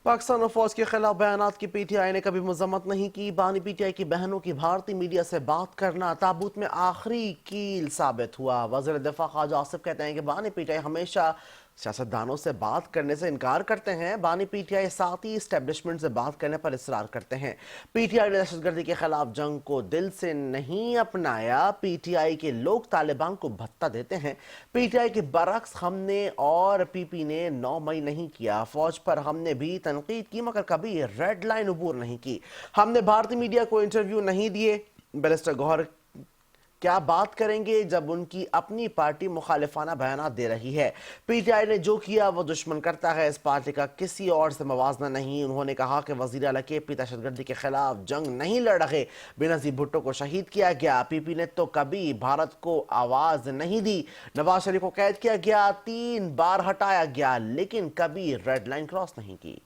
पाकिस्तान और फौज के खिलाफ बयानात की पीटीआई ने कभी मजम्मत नहीं की। बानी पीटीआई की बहनों की भारतीय मीडिया से बात करना ताबूत में आखिरी कील साबित हुआ। वज़ीर दिफा ख्वाजा आसिफ कहते हैं कि बानी पीटीआई हमेशा सियासतदानों से बात करने से इनकार करते हैं। बानी पीटीआई साथ ही इस्टेब्लिशमेंट से बात करने पर इसरार करते हैं। पीटीआई ने दहशतगर्दी के खिलाफ जंग को दिल से नहीं अपनाया। पीटीआई के लोग तालिबान को भत्ता देते हैं। पीटीआई के बरक्स हमने और पीपी ने 9 मई नहीं किया। फौज पर हमने भी तनकीद की मगर कभी रेड लाइन अबूर नहीं की। हमने भारतीय मीडिया को इंटरव्यू नहीं दिए। बैरिस्टर गौहर क्या बात करेंगे जब उनकी अपनी पार्टी मुखालिफाना बयान दे रही है। पीटीआई ने जो किया वो दुश्मन करता है, इस पार्टी का किसी और से मवाजना नहीं। उन्होंने कहा कि वजीर आला के पी दहशतगर्दी के खिलाफ जंग नहीं लड़ रहे। बेनजीर भुट्टो को शहीद किया गया। पीपी ने तो कभी भारत को आवाज नहीं दी। नवाज शरीफ को कैद किया गया, 3 बार हटाया गया, लेकिन कभी रेड लाइन क्रॉस नहीं की।